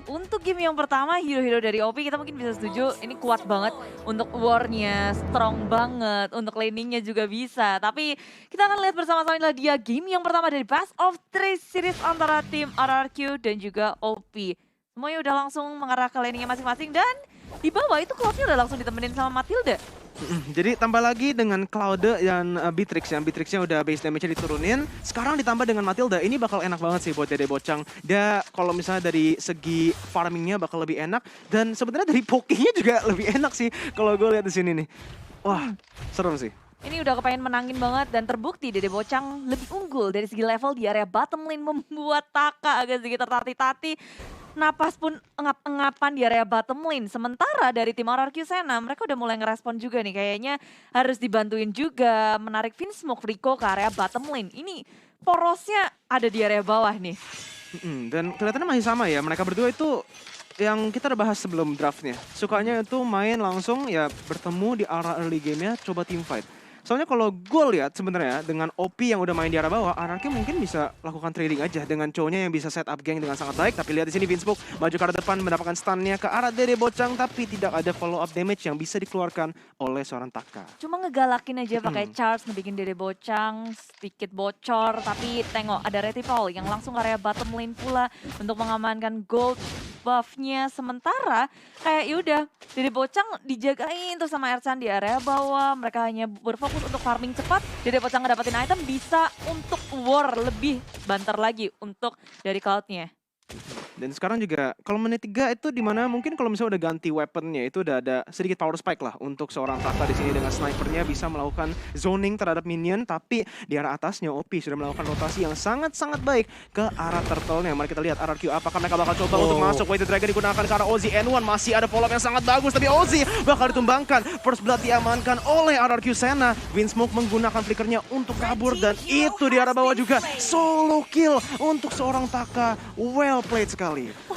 untuk game yang pertama hero-hero dari OP kita mungkin bisa setuju ini kuat banget untuk war-nya, strong banget, untuk laningnya juga bisa. Tapi kita akan lihat bersama-sama inilah dia game yang pertama dari Best of 3 series antara tim RRQ dan juga OP. Semuanya udah langsung mengarah ke laningnya masing-masing dan di bawah itu Cloud-nya udah langsung ditemenin sama Matilda. Jadi tambah lagi dengan Cloud dan Beatrix yang Beatrixnya udah base damage-nya diturunin. Sekarang ditambah dengan Matilda, ini bakal enak banget sih buat Dede Bocang. Dia kalau misalnya dari segi farmingnya bakal lebih enak dan sebenarnya dari pokingnya juga lebih enak sih kalau gue lihat di sini nih. Wah, serem sih. Ini udah kepengen menangin banget dan terbukti Dede Bocang lebih unggul dari segi level di area bottom lane membuat Taka agak sedikit tertati-tati. Napas pun engap-engapan di area bottom lane. Sementara dari tim RRQ Sena, mereka udah mulai ngerespon juga nih. Kayaknya harus dibantuin juga menarik Vinsmoke Rico ke area bottom lane. Ini porosnya ada di area bawah nih. Dan kelihatannya masih sama ya, mereka berdua itu yang kita udah bahas sebelum draftnya. Sukanya itu main langsung ya bertemu di arah early game-nya, coba team fight. Soalnya kalau gue lihat sebenarnya dengan OP yang udah main di arah bawah, RRQ mungkin bisa lakukan trading aja dengan cowoknya yang bisa set up gang dengan sangat baik. Tapi lihat di sini Vinsmoke maju ke arah depan mendapatkan stun-nya ke arah Dede Bocang, tapi tidak ada follow up damage yang bisa dikeluarkan oleh seorang Taka. Cuma ngegalakin aja pakai charge, ngebikin Dede Bocang sedikit bocor. Tapi tengok ada Retipol yang langsung ke area bottom lane pula untuk mengamankan gold buff-nya. Sementara kayak yaudah Dede Bocang dijagain tuh sama Ercan di area bawah. Mereka hanya berfokus untuk farming cepat. Dede Bocang ngedapetin item bisa untuk war lebih banter lagi untuk dari Cloud-nya. Dan sekarang juga kalau menit 3 itu dimana mungkin kalau misalnya udah ganti weaponnya itu udah ada sedikit power spike lah untuk seorang Taka di sini dengan snipernya bisa melakukan zoning terhadap minion, tapi di arah atasnya OP sudah melakukan rotasi yang sangat-sangat baik ke arah turtle-nya. Mari kita lihat RRQ apakah mereka bakal coba untuk masuk. Weighted Dragon digunakan ke arah Ozzy N1, masih ada follow-up yang sangat bagus tapi Ozzy bakal ditumbangkan. First blood diamankan oleh RRQ Sena. Vinsmoke menggunakan flickernya untuk kabur dan itu di arah bawah juga solo kill untuk seorang Taka. Well played sekali.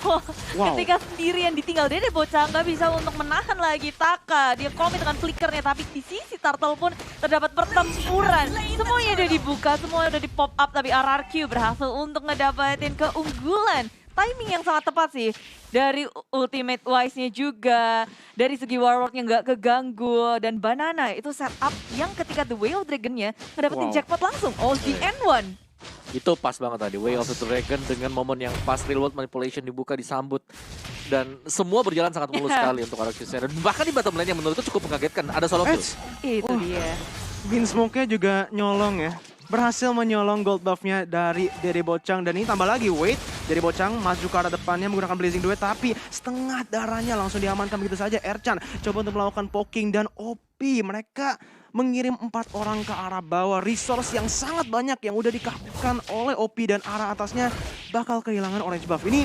Wow. Ketika sendirian ditinggal Dede Bocang nggak bisa untuk menahan lagi Taka. Dia komit dengan flickernya tapi di sisi turtle pun terdapat pertempuran. Semuanya udah dibuka, semuanya udah di pop up tapi RRQ berhasil untuk ngedapetin keunggulan. Timing yang sangat tepat sih dari ultimate wise-nya juga, dari segi warlord-nya nggak keganggu dan Banana itu setup yang ketika The Whale Dragon-nya ngedapetin jackpot langsung OZN1. Itu pas banget tadi, Way of the Dragon dengan momen yang pas real world manipulation dibuka disambut. Dan semua berjalan sangat mulus sekali untuk RRQ Sena. Dan bahkan di bottom lane yang menurutku cukup mengagetkan, ada solo kill. Itu dia. Vinsmoke-nya juga nyolong ya. Berhasil menyolong gold buff-nya dari Dede Bocang. Dan ini tambah lagi, wait. Dede Bocang maju ke arah depannya menggunakan Blazing Duet. Tapi setengah darahnya langsung diamankan begitu saja. Ercan coba untuk melakukan poking dan OP. Mereka mengirim 4 orang ke arah bawah. Resource yang sangat banyak yang udah dikapkan oleh OP dan arah atasnya bakal kehilangan orange buff. Ini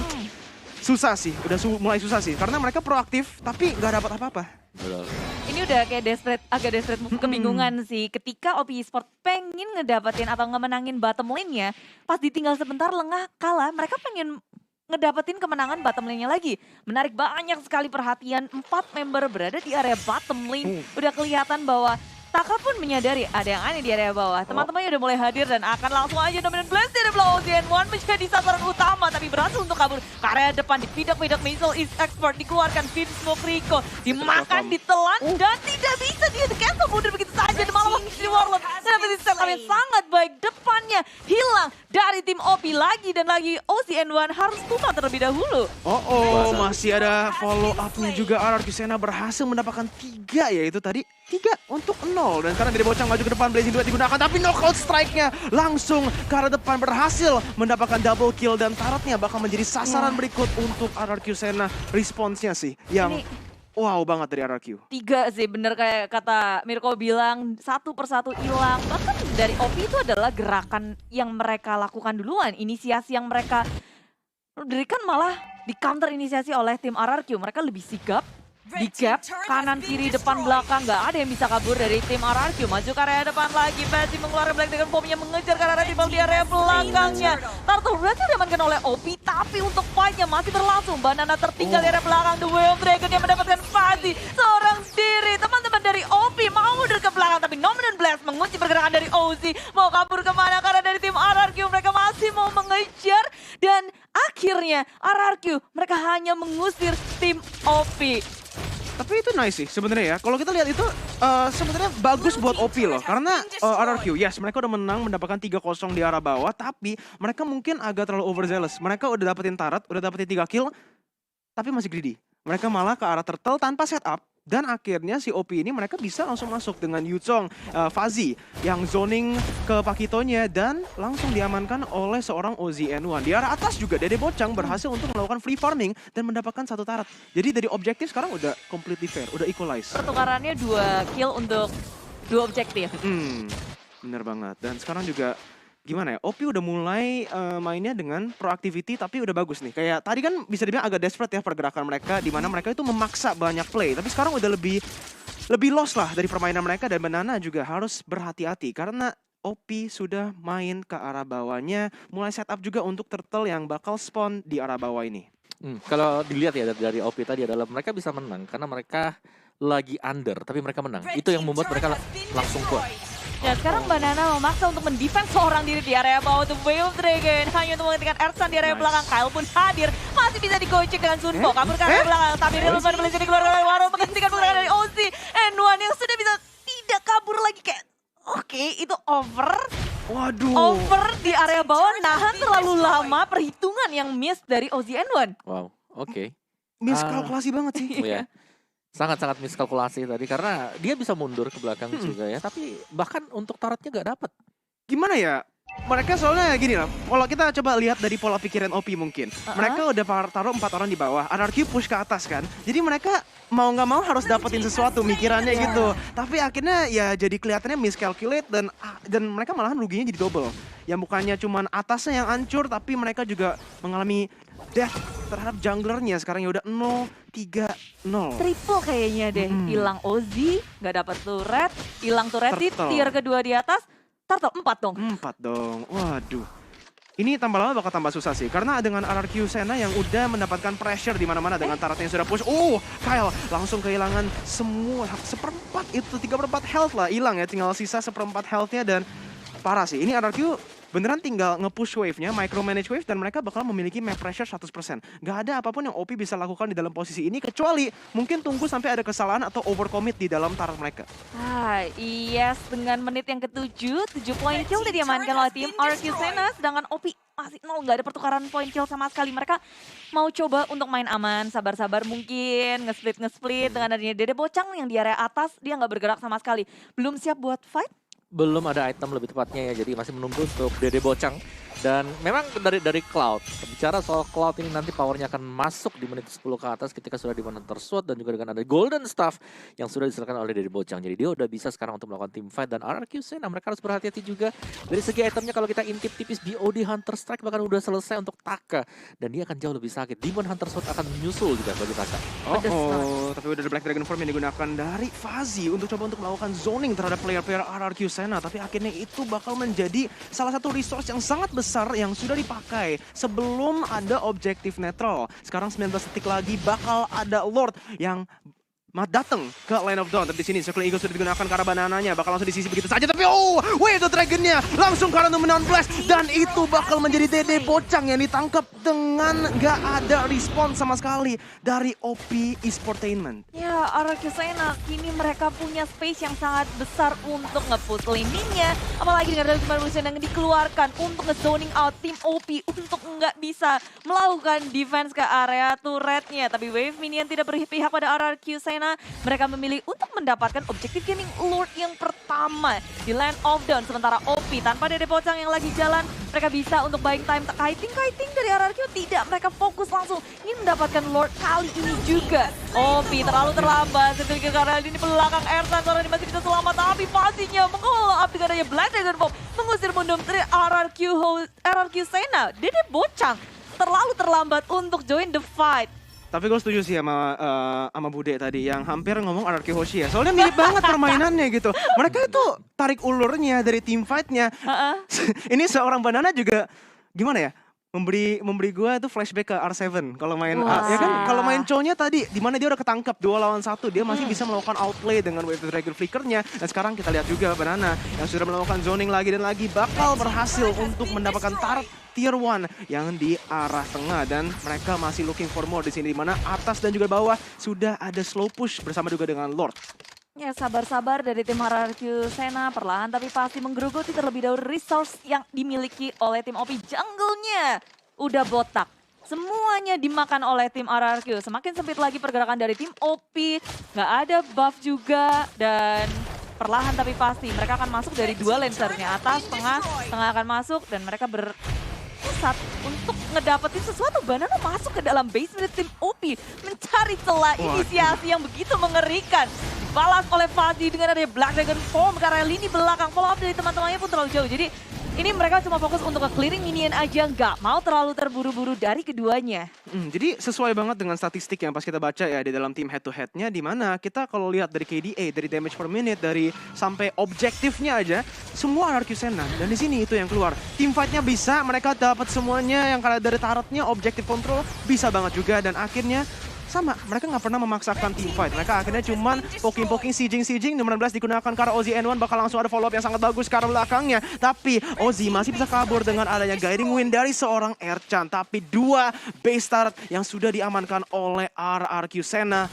susah sih, udah mulai susah sih. Karena mereka proaktif tapi nggak dapat apa-apa. Ini udah kayak agak desperate kebingungan sih. Ketika OP Esports pengen ngedapetin atau ngemenangin bottom lane-nya, pas ditinggal sebentar lengah kalah, mereka pengen ngedapetin kemenangan bottom lane-nya lagi. Menarik banyak sekali perhatian, 4 member berada di area bottom lane. Udah kelihatan bahwa Taka pun menyadari ada yang aneh di area bawah. Teman-temannya udah mulai hadir dan akan langsung aja Dominant Blast dari belah OZN1 menjadi sasaran utama. Tapi berhasil untuk kabur ke area depan. Dipidak-pidak missile is expert. Dikeluarkan Vinsmoke Rico. Dimakan, ditelan dan tidak bisa dia cancel mundur begitu saja. Malah di Warlord. Dapat setup yang sangat baik. Depannya hilang dari tim OP lagi dan lagi. OZN1 harus tumbang terlebih dahulu. Masih ada follow up-nya juga. RRQ Sena berhasil mendapatkan 3 yaitu tadi 3 untuk 0. Dan karena Dede Bocang maju ke depan, Blazing Duet digunakan. Tapi knockout strike-nya langsung ke arah depan berhasil mendapatkan double kill. Dan tarotnya bakal menjadi sasaran berikut untuk RRQ Sena. Responsnya sih yang wow banget dari RRQ. 3 sih, bener kayak kata Mirko bilang, satu persatu hilang. Bahkan dari OP itu adalah gerakan yang mereka lakukan duluan. Inisiasi yang mereka berikan malah di counter inisiasi oleh tim RRQ. Mereka lebih sigap. Di gap, kanan, kiri, depan, belakang, nggak ada yang bisa kabur dari tim RRQ. Maju ke area depan lagi, Messi mengeluarkan Black dengan bomnya mengejar ke arah di area belakangnya. Turtle berhasil diamankan oleh OP, tapi untuk fight-nya masih berlangsung. Banana tertinggal di area belakang, The Way of Dragon yang mendapatkan Fuzzy seorang diri. Teman-teman dari OP mau mundur ke belakang, tapi Dominant Blast mengunci pergerakan dari Ozzy. Mau kabur kemana? Karena dari tim RRQ mereka masih mau mengejar Dan akhirnya RRQ mereka hanya mengusir tim OP. Tapi itu nice sih sebenarnya ya. Kalau kita lihat itu sebenarnya bagus buat OP loh. Karena RRQ, yes mereka udah menang mendapatkan 3-0 di arah bawah. Tapi mereka mungkin agak terlalu overzealous. Mereka udah dapetin turret, udah dapetin 3 kill. Tapi masih greedy. Mereka malah ke arah turtle tanpa setup. Dan akhirnya si OP ini mereka bisa langsung masuk dengan Yuchong, Fuzzy yang zoning ke Pakitonya dan langsung diamankan oleh seorang OZN1. Di arah atas juga Dede Bocang berhasil untuk melakukan free farming dan mendapatkan 1 turret. Jadi dari objektif sekarang udah completely fair, udah equalize. Pertukarannya 2 kill untuk 2 objektif. Bener banget. Dan sekarang juga gimana ya, OP udah mulai mainnya dengan proactivity tapi udah bagus nih. Kayak tadi kan bisa dibilang agak desperate ya pergerakan mereka, di mana mereka itu memaksa banyak play. Tapi sekarang udah lebih lost lah dari permainan mereka, dan Banana juga harus berhati-hati karena OP sudah main ke arah bawahnya, mulai setup juga untuk turtle yang bakal spawn di arah bawah ini. Kalau dilihat ya dari OP tadi adalah mereka bisa menang karena mereka lagi under tapi mereka menang. Itu yang membuat mereka langsung kuat. Ya sekarang Banana memaksa untuk mendefense seorang diri di area bawah untuk Wave Dragon. Hanya untuk menghentikan Ersan di area belakang. Kyle pun hadir. Masih bisa digocek dengan Sunbo. Kabur ke area belakang. Tapi Real Madrid boleh jadi keluar dari warung. Menghentikan pergerakan dari OZ. N1 yang sudah bisa tidak kabur lagi. Kayak oke, itu over. Waduh. Over di area bawah. Nahan terlalu lama. Perhitungan yang miss dari OZ N1. Wow, oke. Miskalkulasi banget sih. Oh ya. Sangat-sangat miskalkulasi tadi karena dia bisa mundur ke belakang juga ya, tapi bahkan untuk turretnya gak dapet. Gimana ya? Mereka soalnya gini lah, kalau kita coba lihat dari pola pikiran OP mungkin. Mereka udah taruh 4 orang di bawah, RRQ push ke atas kan. Jadi mereka mau nggak mau harus dapetin sesuatu mikirannya gitu. Tapi akhirnya ya jadi kelihatannya miscalculate dan mereka malahan ruginya jadi double. Yang bukannya cuman atasnya yang hancur, tapi mereka juga mengalami death terhadap junglernya. Sekarang ya udah 0-3-0. Triple kayaknya deh. Hilang Ozzy, nggak dapat turret. Hilang turret di Turtle. tier kedua di atas. Turtle 4 dong. 4 dong. Waduh. Ini tambah lama bakal tambah susah sih. Karena dengan RRQ Sena yang udah mendapatkan pressure di mana-mana dengan turretnya yang sudah push. Kyle langsung kehilangan semua seperempat itu, 3/4 health lah hilang ya. Tinggal sisa seperempat healthnya dan parah sih. Ini RRQ beneran tinggal nge-push wave-nya, micromanage wave, dan mereka bakal memiliki map pressure 100%. Gak ada apapun yang OP bisa lakukan di dalam posisi ini, kecuali mungkin tunggu sampai ada kesalahan atau overcommit di dalam turret mereka. Yes, dengan menit yang ke-7, 7 point kill udah diamankan oleh tim RRQ Sena, sedangkan OP masih nol, gak ada pertukaran point kill sama sekali. Mereka mau coba untuk main aman, sabar-sabar mungkin, nge-split dengan adanya Dede Bocang yang di area atas, dia gak bergerak sama sekali. Belum siap buat fight? Belum ada item lebih tepatnya ya, jadi masih menunggu untuk Dede Bocang. Dan memang dari Cloud, bicara soal Cloud ini nanti powernya akan masuk di menit 10 ke atas ketika sudah di Hunter Sword dan juga dengan ada Golden Staff yang sudah diserahkan oleh Dede Bocang. Jadi dia udah bisa sekarang untuk melakukan team fight, dan RRQ Sena mereka harus berhati-hati juga. Dari segi itemnya kalau kita intip tipis, BOD Hunter Strike bahkan udah selesai untuk Taka, dan dia akan jauh lebih sakit. Demon Hunter Sword akan menyusul juga bagi Taka. Tapi udah ada Black Dragon Form yang digunakan dari Fuzzy untuk coba untuk melakukan zoning terhadap player-player RRQ Sena. Tapi akhirnya itu bakal menjadi salah satu resource yang sangat besar yang sudah dipakai sebelum ada objektif netral. Sekarang 19 detik lagi bakal ada Lord yang datang ke Line of Dawn. Tapi di sini Circle Eagle sudah digunakan karena banananya bakal langsung disisi begitu saja. Tapi Wave the Dragon-nya langsung ke arah Numenon Blast, dan itu bakal menjadi Dede Bocang yang ditangkap dengan gak ada respon sama sekali dari OP Esportainment. Ya, RRQ Sena kini mereka punya space yang sangat besar untuk nge-push landingnya. Apalagi dengan Relic Revolution yang dikeluarkan untuk nge-zoning out tim OP untuk nggak bisa melakukan defense ke area turretnya. Tapi Wave Minion tidak berpihak pada RRQ Sena. Mereka memilih untuk mendapatkan objektif gaining Lord yang pertama di Land of Dawn. Sementara OP tanpa Dede Bocang yang lagi jalan, mereka bisa untuk buying time. Kiting dari RRQ tidak, mereka fokus langsung ingin mendapatkan Lord kali ini juga. OP terlalu terlambat, sedikit karena ini belakang Ersan, seorang ini masih bisa selamat, tapi pastinya mengolah up dengan adanya Black Dragon Bomb mengusir mundur dari RRQ Sena. Dede Bocang terlalu terlambat untuk join the fight. Tapi gue setuju sih sama Bude tadi yang hampir ngomong RRQ Hoshi ya. Soalnya mirip banget permainannya gitu. Mereka itu tarik ulurnya dari team fight-nya. Ini seorang Banana juga gimana ya? memberi gue itu flashback ke R7 kalau main Wah. ya kan kalau main Chow-nya tadi di mana dia udah ketangkap 2 lawan 1 dia masih bisa melakukan outplay dengan Wave Dragon Flickernya dan sekarang kita lihat juga Banana yang sudah melakukan zoning lagi dan lagi bakal berhasil untuk mendapatkan turret tier 1 yang di arah tengah dan mereka masih looking for more di sini di mana atas dan juga bawah sudah ada slow push bersama juga dengan Lord. Ya sabar-sabar dari tim RRQ Sena perlahan tapi pasti menggerogoti terlebih dahulu resource yang dimiliki oleh tim OP. Jungle-nya udah botak. Semuanya dimakan oleh tim RRQ. Semakin sempit lagi pergerakan dari tim OP. Nggak ada buff juga dan perlahan tapi pasti mereka akan masuk dari 2 lancernya. Atas, tengah akan masuk dan mereka berpusat untuk ngedapetin sesuatu. Banana masuk ke dalam base milik tim OP mencari celah inisiasi yang begitu mengerikan. Balas oleh Fadi dengan adanya Black Dragon Form karena lini belakang follow up dari teman-temannya pun terlalu jauh. Jadi ini mereka cuma fokus untuk ke-clearing minion aja, nggak mau terlalu terburu-buru dari keduanya. Jadi sesuai banget dengan statistik yang pas kita baca ya di dalam tim head to headnya di mana kita kalau lihat dari KDA, dari damage per minute, dari sampai objektifnya aja semua RRQ Sena dan di sini itu yang keluar. Team fight-nya bisa, mereka dapat semuanya yang kalau dari turretnya, objektif control bisa banget juga dan akhirnya sama, mereka nggak pernah memaksakan team fight. Mereka akhirnya cuman poking-poking, sieging. Nomor 16 digunakan karena Ozzy N1 bakal langsung ada follow up yang sangat bagus ke arah belakangnya. Tapi Ozzy masih bisa kabur dengan adanya guiding wind dari seorang Erchan. Tapi 2 base turret yang sudah diamankan oleh RRQ Sena.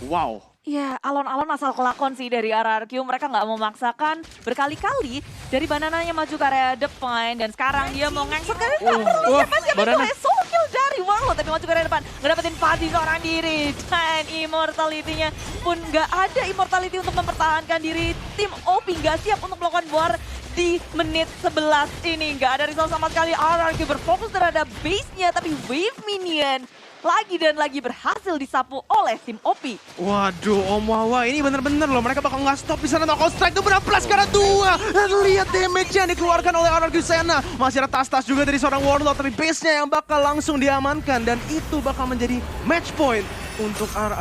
Wow. Ya, alon-alon asal kelakon sih dari RRQ. Mereka nggak mau memaksakan berkali-kali dari Banananya maju ke area depan. Dan sekarang dia mau ngangsur ke depan. Siapa Banana. itu? Solo kill dari Warlord. Tapi maju ke area depan. Ngedapetin Fadi seorang diri. Dan immortality-nya pun nggak ada immortality untuk mempertahankan diri. Tim OP nggak siap untuk melakukan war di menit 11 ini. Nggak ada resource sama sekali. RRQ berfokus terhadap base-nya. Tapi wave minion lagi dan lagi berhasil disapu oleh tim OP. Waduh, Om Wawa ini bener-bener loh. Mereka bakal nggak stop di sana. Knockout strike itu berapa sekarang 2. Dan lihat damage yang dikeluarkan oleh RRQ Sena. Masih ada tas-tas juga dari seorang Warlord. Tapi base-nya yang bakal langsung diamankan. Dan itu bakal menjadi match point untuk RRQ.